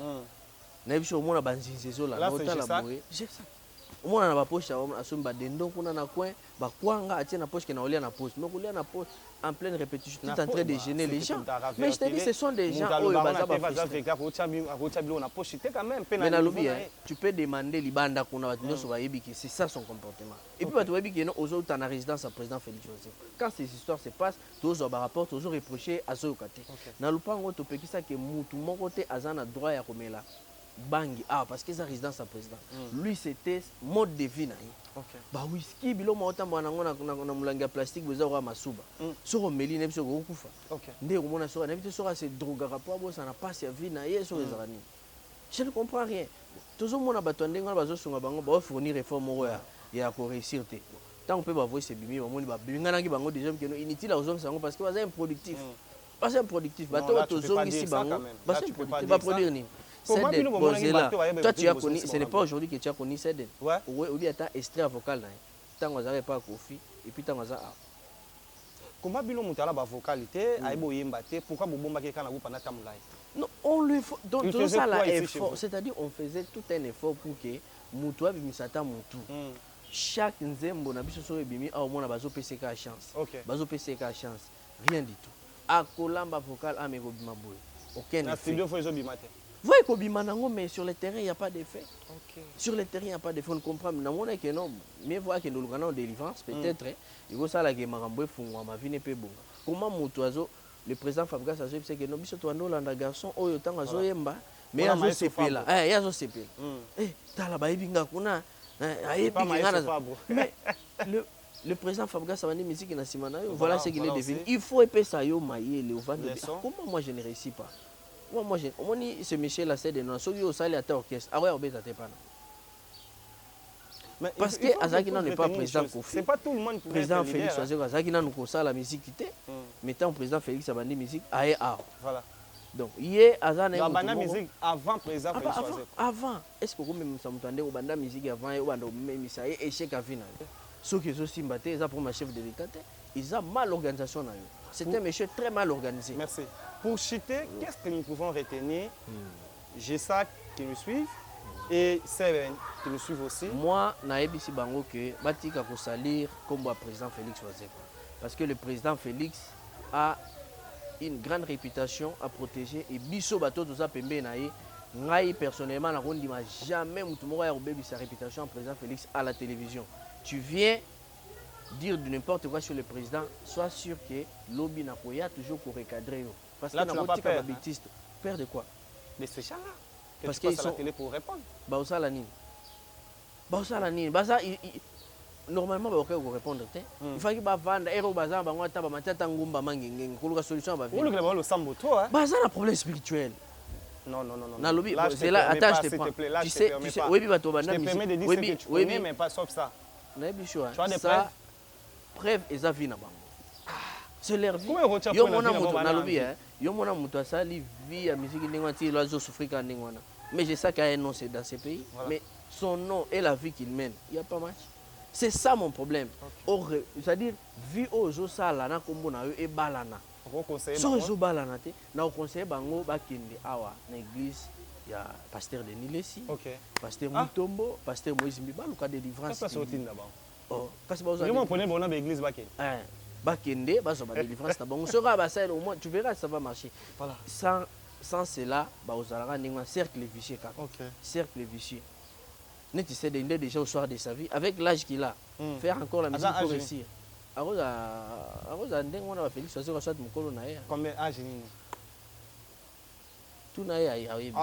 na biso mona banzinzezo la otala boye j'ai ça omona na ba poche asomba dendo kuna na coin ba kwanga atie na poche ke na olia na poche mais olia na poche en pleine répétition tout en train de gêner les gens mais je te dis ce sont des gens oyo baza ba mais na lobi tu peux demander libanda kuna ba nyoso ba yebi que c'est ça son comportement et puis ba to yebi que no ozo ta na résidence à président Félix Joseph quand ces histoires se passent tozo ba rapport tozo reprocher azo kate na lupango to pekisa ke mutu moko te azana droit ya komela bangi parce que sa résidence à président lui c'était mode de vie na ba whisky bilo maota mwana ngona na mulanga plastique boza kwa masuba soko meli ne biso ko kufa nde ko mona soko na biso soko c'est drogue rapport bo ça na passe ya vie na ye soko ezarani je ne comprends rien tozo mona bato ndenga bazo sunga bango ba fournir réforme ya ko réussir te tant on peut ba voice bimi ba moni ba bingana ki bango déjà que no inutile à ozong sango parce que baza improductif baza improductif bato tozongi si bango baza improductif ba produire ni Cédène, toi tu as connu, ce n'est pas aujourd'hui que tu as connu Cédène. Ouais. Oui, il y a un extrait vocal. Tant qu'on n'avait pas Kofi, et puis tant qu'on a. Comment bilo mutala ba vocalité, aibo yembate, pourquoi bobomba ke kana pendant tamulai? Non, on le faut. Donc tout ça là effort, c'est-à-dire on faisait tout un effort pour que mutua bimisata mutu. Chaque nzembo na biso so ebimi au mona bazo PCK chance. Bazo PCK chance. Rien du tout. Akolamba vocal amego bimaboy. Aucun effet. Na studio faut ezobimate. Voyez qu'au mais sur le terrain, il n'y a pas d'effet. Sur le terrain, il n'y a pas d'effet. On comprend. Mais que non, mais voir que nous avons des délivrance, peut-être, il faut ça la guerre maramboué fou, ma vie n'est pas bonne. Comment mon oiseau, le président Fabgas a dit que non, biso toando landa garçon, oh yotan azo yemba, mais azo CP là, azo CP. Tala baibinga kuna, mais le président Fabgas a dit musique na simana, voilà ce qu'il est devenu. Il faut épais ça yo mailler le vent. Comment moi je ne réussis pas? Moi, ce monsieur là, c'est de non. Celui au salaire à orchestre, ah ouais, on bête à tes parents. Parce que Azakina n'est pas président Kofi. C'est pas tout le monde qui président Félix Oazeko, Azakina nous conseille la musique qui était. Mettant président Félix Abandi musique, aïe ah. Voilà. Donc hier Azana. La musique avant président Félix Oazeko. Avant. Est-ce que vous même ça m'entendez au banda musique avant et au banda même ça est échec à final. Ceux qui sont simbatés, ils ont pour ma chef de l'État, ils ont mal l'organisation. C'est un monsieur très mal organisé. Merci. Pour chuter, qu'est-ce que nous pouvons retenir? J'ai ça qui nous suivent et Seven qui nous suivent aussi. Moi, naebisi bango que batika ko salir comme le président Félix Oazeko. Parce que le président Félix a une grande réputation à protéger et biso bato toza pembe nae. Ngai personnellement na rondima jamais mutu moko ya obebi sa réputation en président Félix à la télévision. Tu viens dire de n'importe quoi sur le président, sois sûr que lobby n'a pas toujours pour recadrer. Parce que tu n'as pas peur. Peur de quoi? De ces gens-là. Parce qu'ils sont à la télé pour répondre. Baosa la nini. Baosa la nini. Baza normalement ba ko répondre te. Il faut que ba vendre ero baza ba ngota ba matata ngumba mangenge kuluka solution ba vivre. Vous le sambo toi hein. Baza un problème spirituel. Non. Na lobby c'est là attends je te prends. Tu sais oui bi bato banda musique. Je te permets de dire ce que tu connais mais pas sauf ça. Na bicho. Tu as des preuves? Preuve eza vie na bango. C'est leur vie. Yo mona moto na lobby hein. Yo mona moto asali vie ya musique ndengwa ti loazo souffrir quand ndengwana. Mais je sais qu'il y a un nom c'est dans ce pays, voilà. Mais son nom et la vie qu'il mène, il y a pas match. C'est ça mon problème. C'est-à-dire vie aux sala na kombo na yo e balana. So zo balana te na conseiller bango ba kende awa na église ya pasteur Denis Lessi. Pasteur Mutombo, pasteur Moïse Mbiba luka délivrance. Qu'est-ce que c'est là-bas? Oh, parce que vous on prenait bon na église ba kende. Bakende ba so ba délivrance na bango. Sera ba ça au moins tu verras ça va marcher. Voilà. sans cela bazalaka ndenge cercle vicieux kaka. Cercle vicieux. Net tu sais déjà au soir de sa vie avec l'âge qu'il a faire encore la musique pour réussir. Aroza ndenge on va Félix Ouzé soit mukolo na ye. Combien âge nini? Tout na ye ayebi.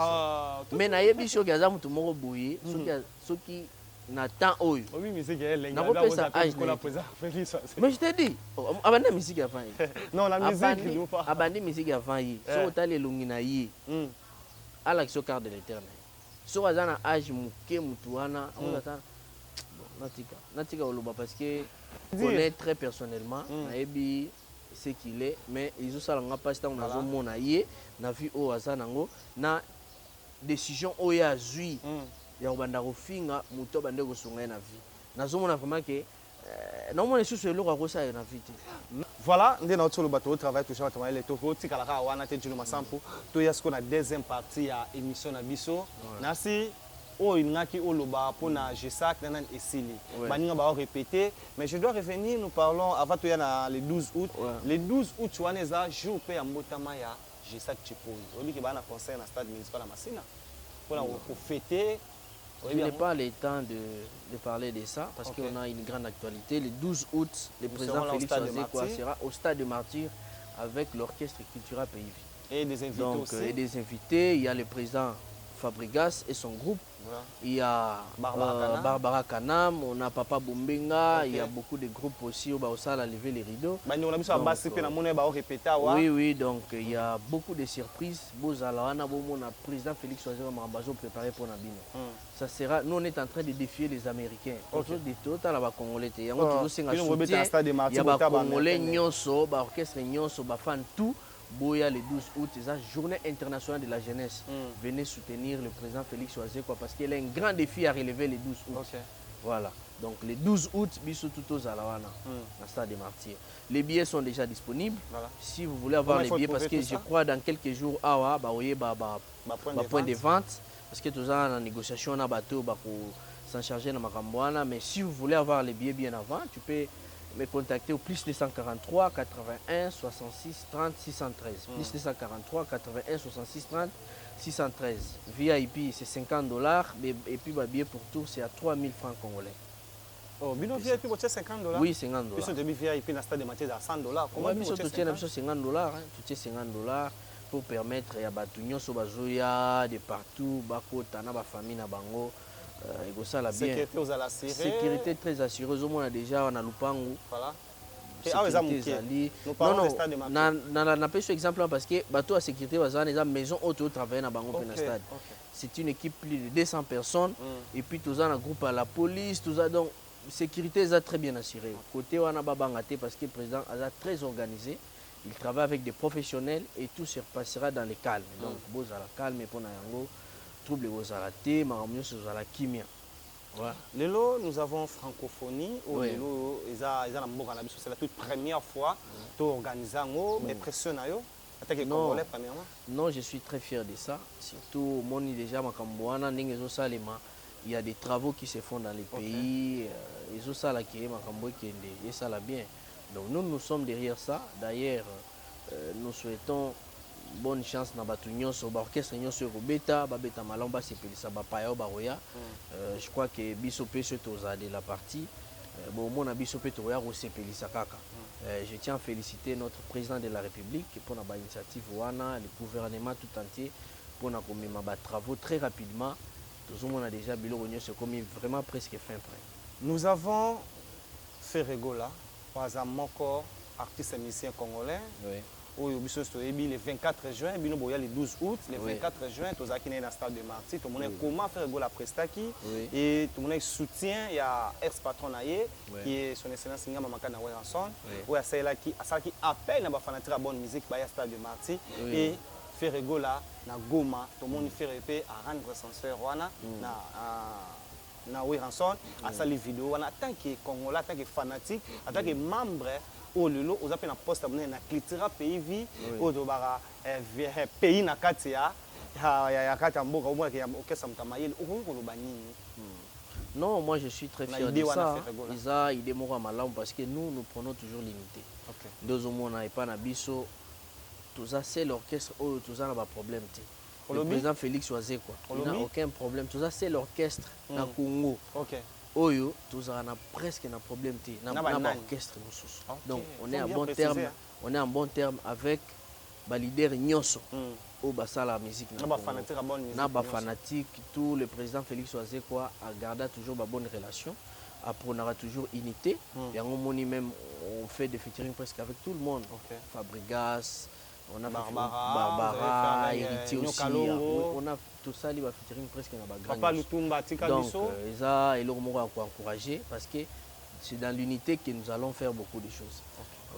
Mais na yebi soki aza mutu moko boye soki na temps oyo. Oui, musique elle est. Mais je te dis, abandi musique avant ye. Non, la musique nous pas. Abandi musique avant ye. So otali elongi na ye. Ala kiso carte de l'éternel. So aza na âge muke mutu wana, ozata natika oloba parce que connaît très personnellement nayebi ce qu'il est, mais ils ont ça nga pas tant na zo mona ye na vie o aza nango na décision oyo azui ya kobanda kofinga moto abande kosunga ye na vie nazomona vraiment que naomona lisusu eloko akosala na vie te. Voilà, nous avons le travail toujours à travailler les topos. Si Kalaka wana te juno masampu, to yasko na deuxième partie ya émission na biso. Nasi o inaki o loba pour na GSAC nanan esili. Baninga ba répéter, mais je dois revenir, nous parlons avant to ya na le 12 août. Le 12 août wana za jour pe ya mbotama ya GSAC Chipoli. On dit que ba na concert na stade municipal na Masina. Pour fêter. Je n'ai pas le temps de parler de ça parce qu'on a une grande actualité. Le 12 août, le président Félix Ouzé sera au stade de Martyrs avec l'orchestre culturel PIV. Et des invités aussi. Et des invités, il y a le président Fabregas et son groupe. Il y a Barbara Kanam, on a Papa Bumbenga, il y a beaucoup de groupes aussi au salle à lever les rideaux. Oui, donc il y a beaucoup de surprises. Le président Félix Ouzé Mambazo préparé pour Nabino. Ça sera, nous on est en train de défier les Américains. Il y a Congolais, il y a Congolais, l'orchestre, fan tout. Boya le 12 août, c'est la journée internationale de la jeunesse. Venez soutenir le président Félix Ouzé parce qu'il a un grand défi à relever le 12 août. Voilà. Donc le 12 août, bisous tout aux Alawana, dans le stade des Martyrs. Les billets sont déjà disponibles. Si vous voulez avoir les billets, parce que je crois dans quelques jours, point de vente, parce que tout ça en négociation, on a bateau pour s'en charger dans Makambouana. Mais si vous voulez avoir les billets bien avant, tu peux me contacter au plus 243 81 66 30 613. Plus 243 81 66 30 613. VIP c'est $50 et puis le billet pour tour c'est à 3000 francs congolais. Oh, bino VIP pour $50? Oui, $50. Puis on te dit VIP dans stade de Mathieu à $100. Comment tu tiens $50 tu tiens $50 pour permettre à batunyo so bazoya de partout bakota na ba famille na bango. Sécurité aux assurés. Sécurité très assurée. On a déjà on a Lupangu. Voilà. Non, pas ce exemple parce que bateau à sécurité la maison auto travailler dans bango na stade. C'est une équipe plus de 200 personnes et puis tous un groupe à la police, tout ça donc sécurité est très bien assurée. Côté wana babangate parce que le président est très organisé. Il travaille avec des professionnels et tout se passera dans le calme. Donc beau à la calme et pour yango trouble aux aratés, maramio sur la kimia. Lelo, nous avons francophonie. Lelo, c'est la toute première fois que tu organises mais pression premièrement. Non, je suis très fier de ça. Surtout, mon déjà Makambouana, il y a des travaux qui se font dans les pays. Ils ont ça qui est Makamboué qui est ça bien. Donc nous sommes derrière ça. D'ailleurs, nous souhaitons bonne chance na batu nyonso ba orchestre nyonso robeta babeta malamba sepelisa ba paya baroya. Je crois que biso peso toza de la partie bon mona biso pe to ya ko sepelisa kaka. Je tiens à féliciter notre président de la République pour la initiative wana, le gouvernement tout entier pour na komema ba travaux très rapidement. Tout le monde a déjà biloko nyonso comme vraiment presque fin prêt. Nous avons fait Regola par exemple moko artiste et musicien congolais. Oui. Le 24 juin, le 12 août, le 24 juin, tu as un stade de Martyrs, tout le monde comment faire la prestaki et tout le monde soutient, il y a ex-patron qui est son excellence Ngama Makana Weranson, où il y a qui appelle à fanatique à bonne musique, il y a stade de Martyrs et faire Regola na Goma, tout le monde fait répéter à rendre son frère na Weranson, à sa vidéo, en tant que Congolais, en tant que fanatique, en tant que membre. Oh lelo aux appels na poste abonné na culture pays au dobara pays na katia ya katia mboka au moins que orchestre mtamayeli okongo lo banini. Non, moi je suis très fier de ça. Isa idée moko malamu parce que nous prenons toujours l'unité. Deux au monde na pas na biso Tous ça c'est l'orchestre oh tous ça n'a pas problème t. Le Olobi? président Félix Oisé quoi. Il n'a Olobi? aucun problème. Tout ça c'est l'orchestre na Congo. OK. Oyo tous ça n'a presque un problème t. Na Na pas banane. orchestre mosusu. Ok. Donc on Faut est en bien bon préciser, terme. hein. On est en bon terme avec ba leader Nyonso. Mm. Au basa la musique Na ba fanatique à bonne musique. na ba fanatique tout le président Félix Oisé quoi a gardé toujours ba bonne relation. Après on aura toujours unité. Et en moni même on fait des featuring presque avec tout le monde. OK. Fabregas, on a Barbara, Héritier aussi. Nyokalongo. On a tout ça, il va featuring presque dans la grande. Papa Lutumba tika Donc, biso. ça, et l'homme va encourager parce que c'est dans l'unité que nous allons faire beaucoup de choses.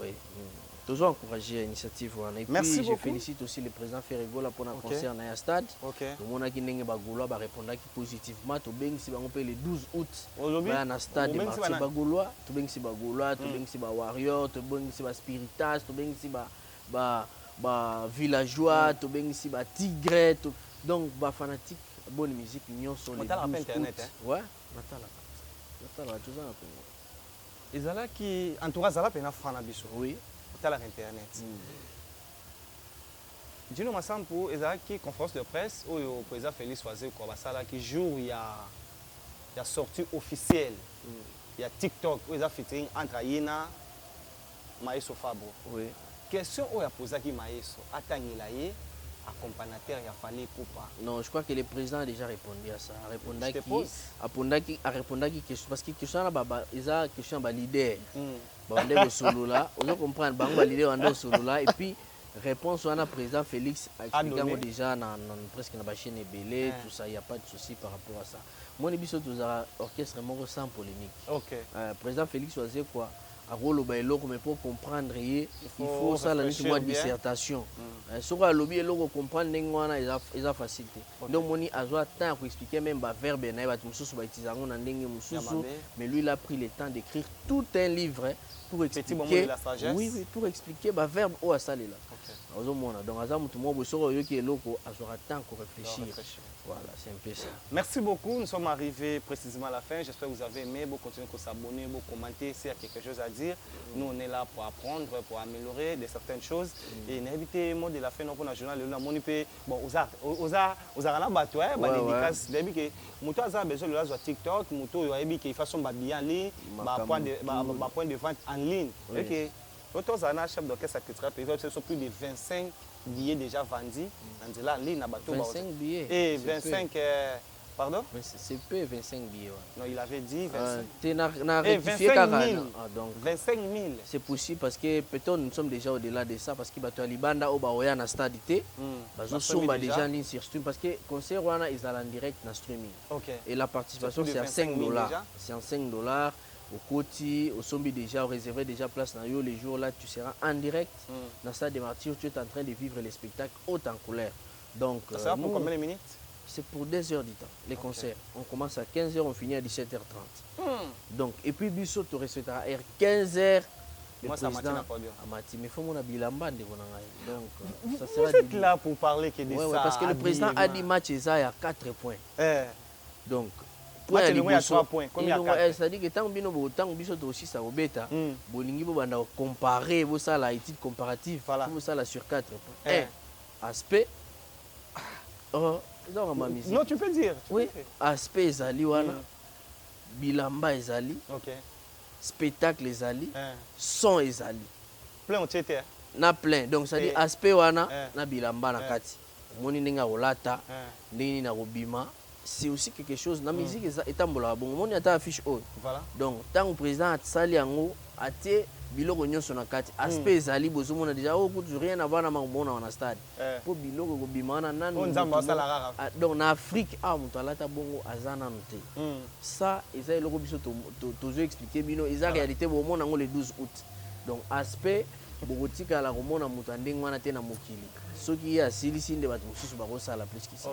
Oui. Toujours encourager l'initiative. Et puis, Merci je beaucoup. félicite aussi le président Ferregola pour un Ok. concert dans un stade. OK. Tout le monde qui n'a pas Gaulois va répondre positivement. Tout bien si on peut le 12 août. Aujourd'hui, Dans un stade de Obengi si Marty bana- Bagaulois. Tout bien si Bagaulois, tout bien si Warrior, tout bien si Spiritas, tout bien si villageois, tout bien si Tigre. Donc, fanatique, bonne musique, union sur les On t'a la 12 internet, août. hein? Ouais, Natala, tout ça. ezalaki entourage azala pena franc na biso Oui. otalaka internet dino masampu ezalaki conférence de presse oyo président Félix Oisé kwa basalaki jour ya sortie officielle ya TikTok oyo eza featuring entre ye na Maeso Fabro. Oui. Question oyo apozaki Maeso atangela ye accompagnateur ya Fally Ipupa. Non, je crois que le président a déjà répondu à ça. Je te pose. A répondu question parce que question là ils a question ba leader. Ba ndeko solo là, on comprendre ba leader ando solo là et puis réponse on a président Félix a expliqué déjà dans presque na ba chaîne Ebele tout ça, il y a pas de souci par rapport à ça. Moi ne biso tous orchestre moko sans polémique. OK. Président Félix Oisé quoi à rôle mais pour comprendre il faut ça la dissertation. Sur le lobby et comprendre n'engwana ils a facilité. Donc moni azwa temps pour expliquer même ba verbe na ba mususu ba utiliser ngo na ndenge mususu mais lui il a pris le temps d'écrire tout un livre pour expliquer oui pour expliquer ba verbe au asali là. Donc aza mutu mo bo soro yoki eloko azwa temps pour réfléchir. Voilà, c'est un peu ça. Merci beaucoup. Nous sommes arrivés précisément à la fin. J'espère que vous avez aimé. Vous continuez à s'abonner, vous commenter s'il y a quelque chose à dire. Nous, on est là pour apprendre, pour améliorer certaines choses. Et n'invitez moi de la fin, dans le journal, bon, aux dédicaces. Que Mouto a besoin de la TikTok, Mouto a une façon de bien en ligne, point de vente en ligne. Ok. Autant un chef d'orchestre ce sont plus de 25 billets déjà vendus. En ligne, 25 billets. Et 25, pardon? C'est peu 25 billets. Non, il avait dit 25. Tu n'as 25 000. 25 000. C'est possible parce que peut-être nous sommes déjà au-delà de ça parce que tu as Libanda au Baoya na stadeité. Nous sommes déjà en ligne sur stream parce que le concert est en direct dans streaming. Et la participation c'est à $5. C'est à $5. Au côté, au Sombi déjà, réservé déjà place dans les jours là, tu seras en direct dans le stade de Martyrs, tu es en train de vivre les spectacles haut en couleur. Donc, ça va pour combien de minutes? C'est pour 2 heures du temps, les concerts. On commence à 15h, on finit à 17h30. Donc, et puis Bissot, tu resteras à 15h. Moi, ça m'a dit pas bien. Mais il faut mon bilamba de donc, ça sera. Vous êtes là pour parler que de ça. Parce que le président a dit match il y a 4 points. Donc, il y a 3 points. Combien il y a 4? C'est-à-dire que tant que Bissot aussi ça obéta, Bolingi va comparer ça la étude comparative, ça la sur 4 points. Aspect. Non, tu peux dire. Oui, aspect ezali wana, bilamba ezali, spectacle ezali, son ezali. Plein au tete. Na plein. Donc ça dit aspect wana na bilamba na kati. Moni ninga olata, ndini na robima. C'est aussi quelque chose. La musique est en bon. On y a ta affiche haute. Donc, tant que le président a sali ango, a été biloko nyonso na kati. Aspect ezali bozo mona déjà oh kutu rien à voir na mona na stade. Pour biloko ko bimana nanu. Donc en Afrique ah mutu alata bongo azana noté. Ça ezali loko biso to expliquer bino eza réalité bo mona ngo le 12 août. Donc aspect bokotika la komona mutu ndenge wana te na mokili. Soki ya silisi nde bato mosusu bakosala plus que ça.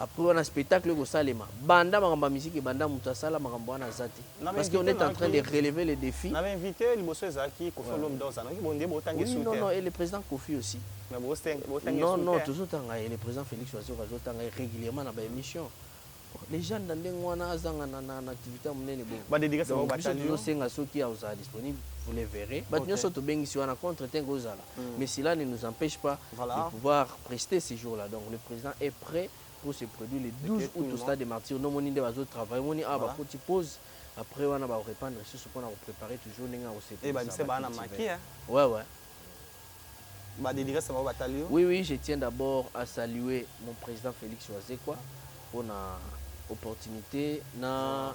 Après on a spectacle au Salema. Banda makamba musique banda mutu asala makambo wana zati. Parce qu'on est en train de relever les défis. On avait invité le monsieur Zaki Kofi Olomide Ozana qui bonde botangi soutien. Non non et le président Kofi aussi. Mais botangi non non toujours tanga et le président Félix Oisé tanga régulièrement na ba émission. Les gens dans ndenge wana azanga na activité monene bon. Ba dédicace ba bataillon. Toujours senga soki a disponible. vous les verrez. Mais cela ne nous empêche pas Voilà. de pouvoir prester ces jours-là. Donc le président est prêt pour se produire le 12 août au stade des Martyrs. Nous avons travaillé, on a une pause. Après, on va reprendre ce qu'on a préparé toujours. Et c'est un maquis. Ouais, ouais. Oui, oui, je tiens d'abord à saluer mon président Félix Oazekwa pour l'opportunité na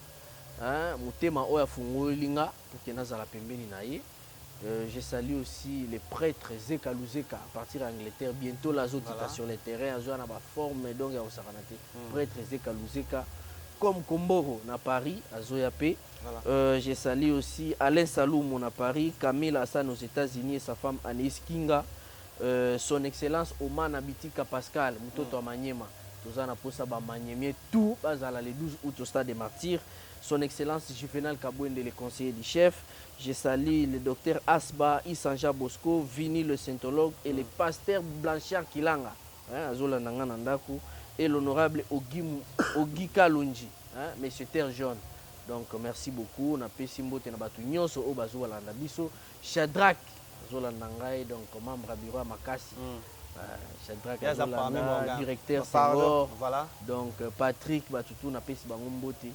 mutema oya fungolinga pour que nazala pembeni na ye. Je salue aussi les prêtres Zeka Luzeka à partir d'Angleterre. Bientôt la zone sur les terrains, à la forme donc à Osaranate. Prêtre Zeka Luzeka comme Komboro na Paris à Zoyapé. Je salue aussi Alain Saloum à Paris, Camille Hassan aux États-Unis et sa femme Anaïs Kinga. Son Excellence Oman Abitika Pascal, Mutoto Amanyema. Tozana Posa Bamanyemie, tout bazala le 12 août au stade des Martyrs. Son Excellence Juvenal Kabouende, le conseiller du chef. Je salue le docteur Asba Isanja Bosco, Vini le syntologue et le pasteur Blanchard Kilanga, Azola Nanganandaku, et l'honorable Ogi Kalonji, monsieur Terre Jaune. Donc merci beaucoup. On a pu simboter na batu nyonso o bazo la biso. Shadrach Zola Nangai, donc membre à bureau à Makasi. Shadrach Zola, directeur Senghor. Voilà. Donc Patrick Batutu na pu bangombote.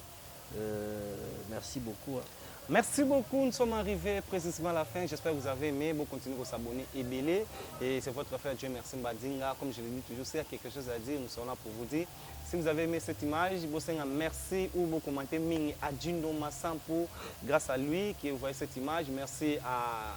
Merci beaucoup. Merci beaucoup, nous sommes arrivés précisément à la fin. J'espère que vous avez aimé. Vous continuez à vous abonner et belé. Et c'est votre frère Dieu merci Mbadinga. Comme je le dis toujours, s'il y a quelque chose à dire, nous sommes là pour vous dire. Si vous avez aimé cette image, vous merci ou vous commentez Ming Adjindo Massampo. Grâce à lui qui vous voyez cette image. Merci à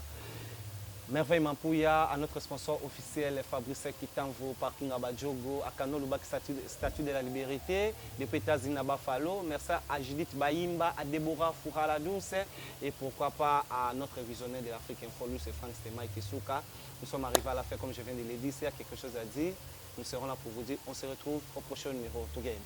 Merveille Mampouya, à notre sponsor officiel Fabrice Kitanvo, Parking Abadjogo, à Kano Lubak Statue de la Liberté, de Pétazina Bafalo. Merci à Judith Baïmba, à Deborah Fourala Douce et pourquoi pas à notre visionnaire de l'Afrique Info, c'est Franck Stemai Kisuka. Nous sommes arrivés à la fin, comme je viens de le dire. S'il y a quelque chose à dire, nous serons là pour vous dire. On se retrouve au prochain numéro. Together.